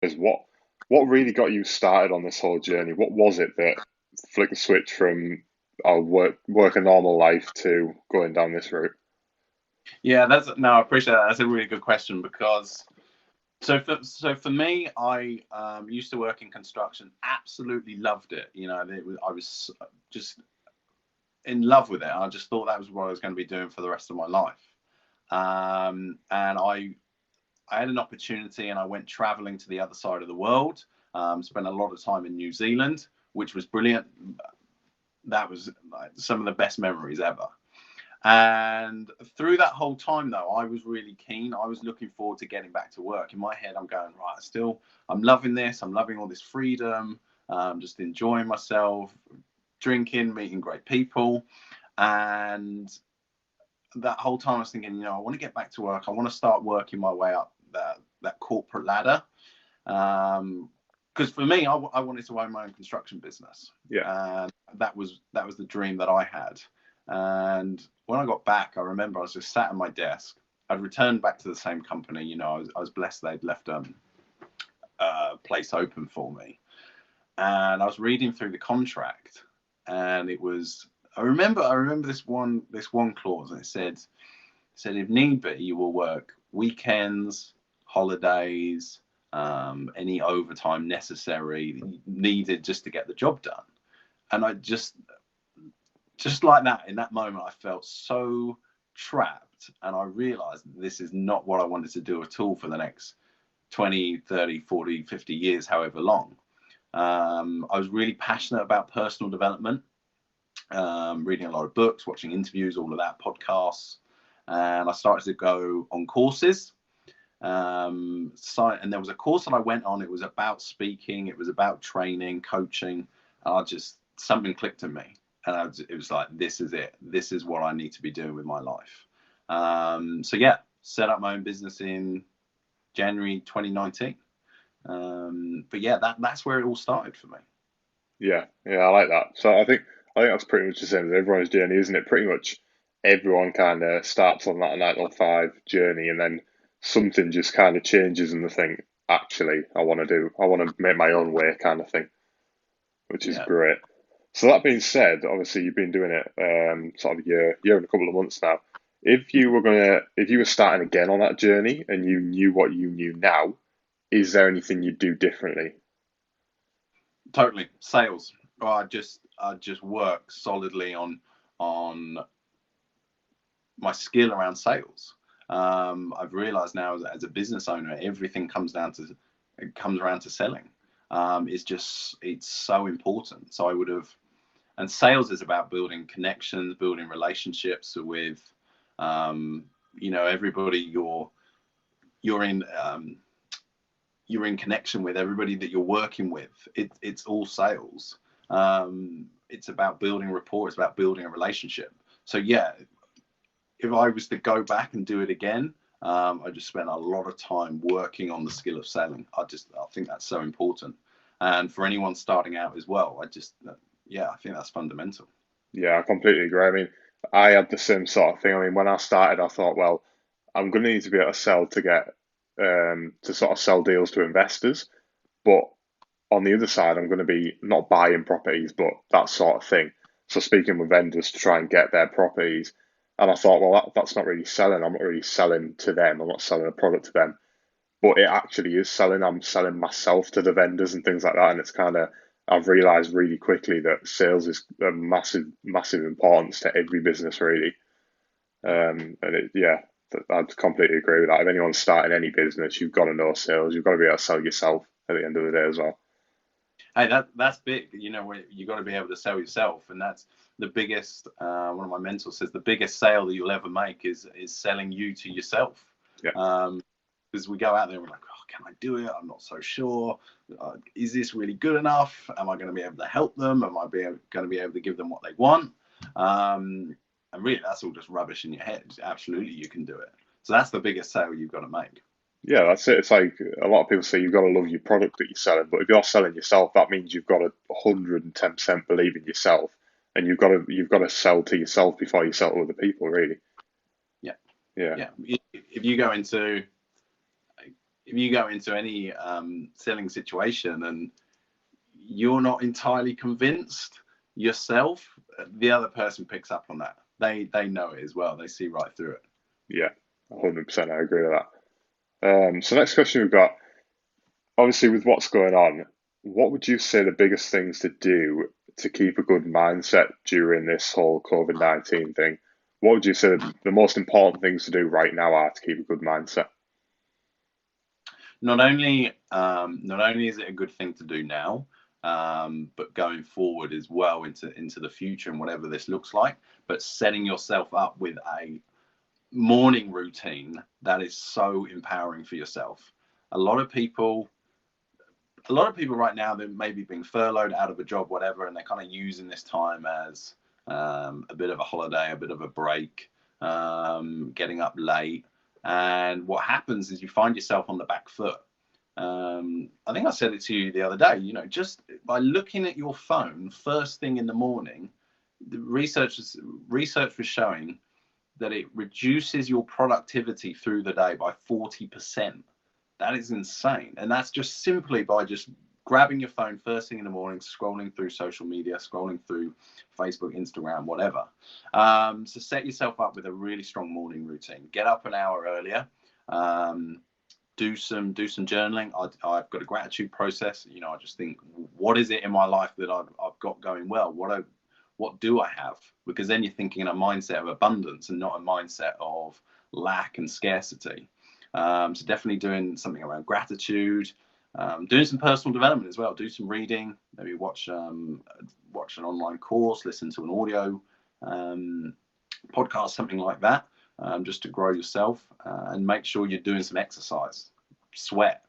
Is what really got you started on this whole journey? What was it that flicked the switch from I'll work a normal life to going down this route? Yeah, that's no, I appreciate that. That's a really good question because so for me, I used to work in construction. Absolutely loved it. I was just in love with it. I just thought that was what I was going to be doing for the rest of my life. And I had an opportunity, and I went traveling to the other side of the world. Spent a lot of time in New Zealand, which was brilliant. That was like some of the best memories ever. And through that whole time, though, I was really keen. I was looking forward to getting back to work. In my head, I'm going, right, I'm loving this. I'm loving all this freedom, just enjoying myself, drinking, meeting great people. And that whole time, I was thinking, I want to get back to work. I want to start working my way up that corporate ladder. Because for me, I wanted to own my own construction business, Yeah, and that was the dream that I had. And when I got back, I remember I was just sat at my desk. I'd returned back to the same company. I was blessed they'd left a place open for me, and I was reading through the contract, and it was. I remember this one clause, and it said if need be, you will work weekends, holidays, any overtime necessary needed just to get the job done. And I just like that, in that moment, I felt so trapped, and I realized that this is not what I wanted to do at all for the next 20, 30, 40, 50 years, however long. I was really passionate about personal development, reading a lot of books, watching interviews, all of that, podcasts. And I started to go on courses. And there was a course that I went on. It was about speaking, it was about training, coaching. And something clicked in me. And it was like, this is it. This is what I need to be doing with my life. So yeah, set up my own business in January 2019. But yeah, that's where it all started for me. yeah, I like that. So I think that's pretty much the same as everyone's journey, isn't it? Pretty much everyone kind of starts on that 9 to 5 journey, and then something just kind of changes, and they think, actually, I want to make my own way, kind of thing, which is Yeah. great. So that being said, obviously you've been doing it sort of a year and a couple of months now. If you were starting again on that journey and you knew what you knew now, is there anything you'd do differently? Totally. Sales. I just work solidly on my skill around sales. I've realized now as a business owner, everything comes around to selling. It's so important. So I would have, and sales is about building connections, building relationships with, everybody you're in you're in connection with, everybody that you're working with. It's all sales. It's about building rapport. It's about building a relationship. So yeah, if I was to go back and do it again, I just spent a lot of time working on the skill of selling. I think that's so important, and for anyone starting out as well, yeah, I think that's fundamental. Yeah, I completely agree. I mean, I had the same sort of thing. I mean, when I started, I thought, well, I'm going to need to be able to sell to get to sort of sell deals to investors, but on the other side, I'm going to be not buying properties, but that sort of thing. So speaking with vendors to try and get their properties. And I thought, well, that's not really selling. I'm not really selling to them. I'm not selling a product to them. But it actually is selling. I'm selling myself to the vendors and things like that. And it's kind of, I've realized really quickly that sales is a massive, massive importance to every business, really. And yeah, I'd completely agree with that. If anyone's starting any business, you've got to know sales. You've got to be able to sell yourself at the end of the day as well. Hey, that's big. Where you got to be able to sell yourself, and that's the biggest. One of my mentors says the biggest sale that you'll ever make is selling you to yourself. Yeah. Because we go out there and we're like, oh, can I do it? I'm not so sure. Is this really good enough? Am I going to be able to help them? Am I going to be able to give them what they want? And really, that's all just rubbish in your head. Absolutely, you can do it. So that's the biggest sale you've got to make. Yeah, that's it. It's like a lot of people say you've got to love your product that you're selling, but if you're selling yourself, that means you've got to 110% believe in yourself, and you've got to sell to yourself before you sell to other people, really. Yeah, Yeah, yeah. If you go into if you go into any selling situation and you're not entirely convinced yourself, the other person picks up on that. They know it as well. They see right through it. Yeah, 100%. I agree with that. So next question we've got, obviously with what's going on, what would you say the biggest things to do to keep a good mindset during this whole COVID-19 thing? What would you say the most important things to do right now are to keep a good mindset? Not only is it a good thing to do now, but going forward as well into the future and whatever this looks like, but setting yourself up with a morning routine that is so empowering for yourself. A lot of people right now, they're maybe being furloughed, out of a job, whatever, and they're kind of using this time as a bit of a holiday, a bit of a break, getting up late. And what happens is you find yourself on the back foot. I think I said it to you the other day, just by looking at your phone first thing in the morning, the research was showing that it reduces your productivity through the day by 40%. That is insane. And that's just simply by just grabbing your phone first thing in the morning, scrolling through social media, scrolling through Facebook, Instagram, whatever. So set yourself up with a really strong morning routine. Get up an hour earlier. Do some journaling. I've got a gratitude process. I just think, what is it in my life that I've got going well? What do I have? Because then you're thinking in a mindset of abundance and not a mindset of lack and scarcity. So definitely doing something around gratitude, doing some personal development as well. Do some reading, maybe watch an online course, listen to an audio podcast, something like that, just to grow yourself, and make sure you're doing some exercise. Sweat.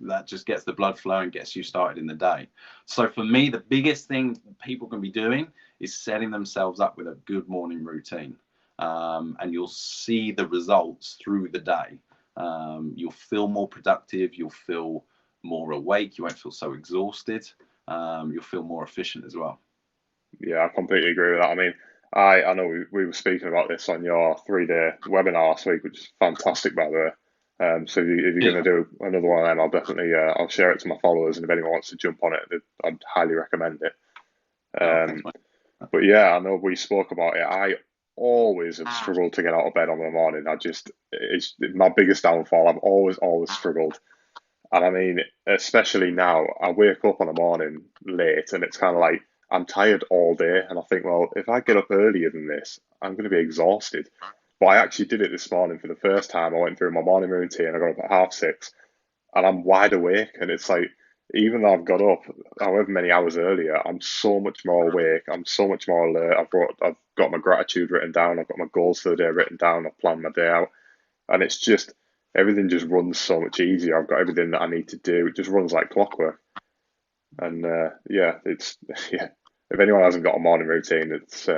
That just gets the blood flowing, gets you started in the day. So for me, the biggest thing people can be doing is setting themselves up with a good morning routine, and you'll see the results through the day. You'll feel more productive, you'll feel more awake, you won't feel so exhausted, you'll feel more efficient as well. Yeah, I completely agree with that. I mean, I know we were speaking about this on your 3-day webinar last week, which is fantastic, by the way. So if you're going to do another one of them, I'll definitely I'll share it to my followers, and if anyone wants to jump on it, I'd highly recommend it. Thanks, But yeah, I know we spoke about it. I always have struggled to get out of bed on the morning. It's my biggest downfall. I've always struggled. And I mean, especially now, I wake up on a morning late and it's kind of like I'm tired all day. And I think, well, if I get up earlier than this, I'm going to be exhausted. But I actually did it this morning for the first time. I went through my morning routine. I got up at 6:30 and I'm wide awake. And it's like, even though I've got up however many hours earlier, I'm so much more awake. I'm so much more alert. I've got my gratitude written down. I've got my goals for the day written down. I've planned my day out. And it's just, everything just runs so much easier. I've got everything that I need to do. It just runs like clockwork. And yeah, it's yeah. If anyone hasn't got a morning routine, it's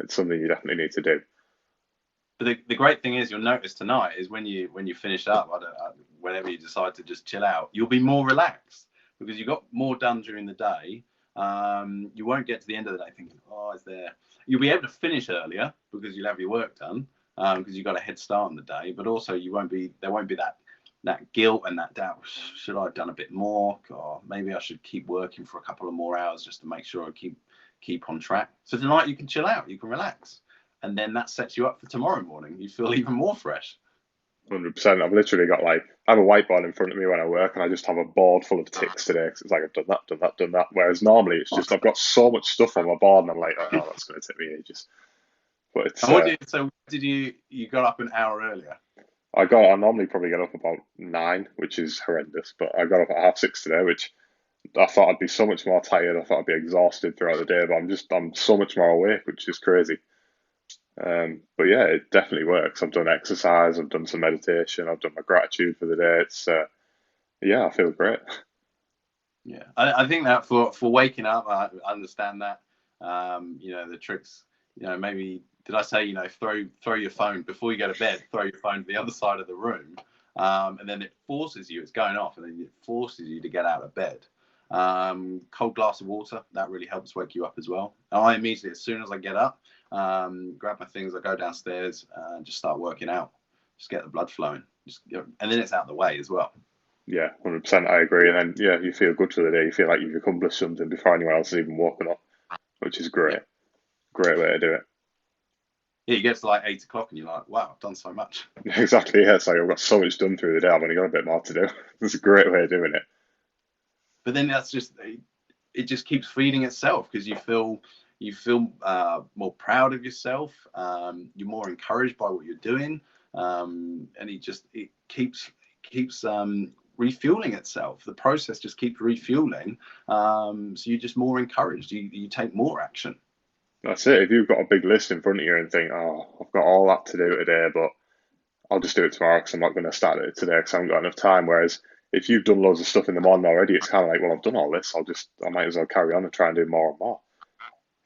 something you definitely need to do. But the great thing is, you'll notice tonight is when you finish up, whenever you decide to just chill out, you'll be more relaxed because you got more done during the day. You won't get to the end of the day thinking, oh, is there? You'll be able to finish earlier because you'll have your work done, because you've got a head start on the day. But also, there won't be that guilt and that doubt. Should I have done a bit more? Or maybe I should keep working for a couple of more hours just to make sure I keep on track. So tonight you can chill out, you can relax, and then that sets you up for tomorrow morning. You feel even more fresh. 100%. I've literally got I have a whiteboard in front of me when I work, and I just have a board full of ticks today because it's like I've done that, done that, done that. Whereas normally it's just I've got so much stuff on my board, and I'm like, oh, that's going to take me ages. But it's. So did you got up an hour earlier? I normally probably get up about 9, which is horrendous. But I got up at 6:30 today, which I thought I'd be so much more tired. I thought I'd be exhausted throughout the day, but I'm so much more awake, which is crazy. But yeah, it definitely works. I've done exercise, I've done some meditation, I've done my gratitude for the day. It's yeah, I feel great. Yeah, I think that for waking up, I understand that. The tricks. Maybe did I say throw your phone before you go to bed? Throw your phone to the other side of the room, and then it forces you. It's going off, and then it forces you to get out of bed. Cold glass of water, that really helps wake you up as well. And I immediately, as soon as I get up, grab my things, I go downstairs and just start working out. just get the blood flowing, and then it's out of the way as well. Yeah, 100%. I agree. And then yeah, you feel good for the day. You feel like you've accomplished something before anyone else has even woken up, which is Yeah, great. Great way to do it. yeah. You get to like 8 o'clock and you're like, wow, I've done so much. Exactly. Yeah, it's like I've got so much done through the day. I've only got a bit more to do. It's a great way of doing it. But then that's just it just keeps feeding itself because you feel more proud of yourself. You're more encouraged by what you're doing, and it keeps refueling itself. The process just keeps refueling, so you're just more encouraged. You take more action. That's it. If you've got a big list in front of you and think, oh, I've got all that to do today, but I'll just do it tomorrow because I'm not going to start it today because I haven't got enough time. Whereas if you've done loads of stuff in the morning already, it's kind of like, well, I've done all this. I might as well carry on and try and do more and more.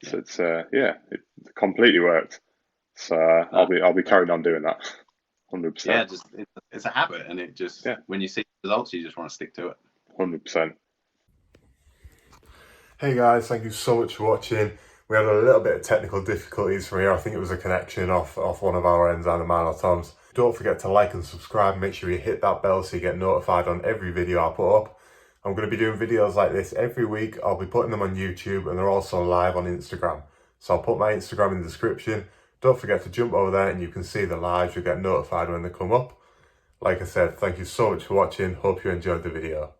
Yeah. So it's yeah, it completely worked. So No, I'll be carrying on doing that, yeah, 100%. just it's a habit, and it just Yeah, when you see results, you just want to stick to it. 100%. Hey guys, thank you so much for watching. We had a little bit of technical difficulties from here. I think it was a connection off one of our ends, either mine or Tom's. Don't forget to like and subscribe. Make sure you hit that bell so you get notified on every video I put up. I'm going to be doing videos like this every week. I'll be putting them on YouTube and they're also live on Instagram. So I'll put my Instagram in the description. Don't forget to jump over there and you can see the lives. You'll get notified when they come up. Like I said, thank you so much for watching. Hope you enjoyed the video.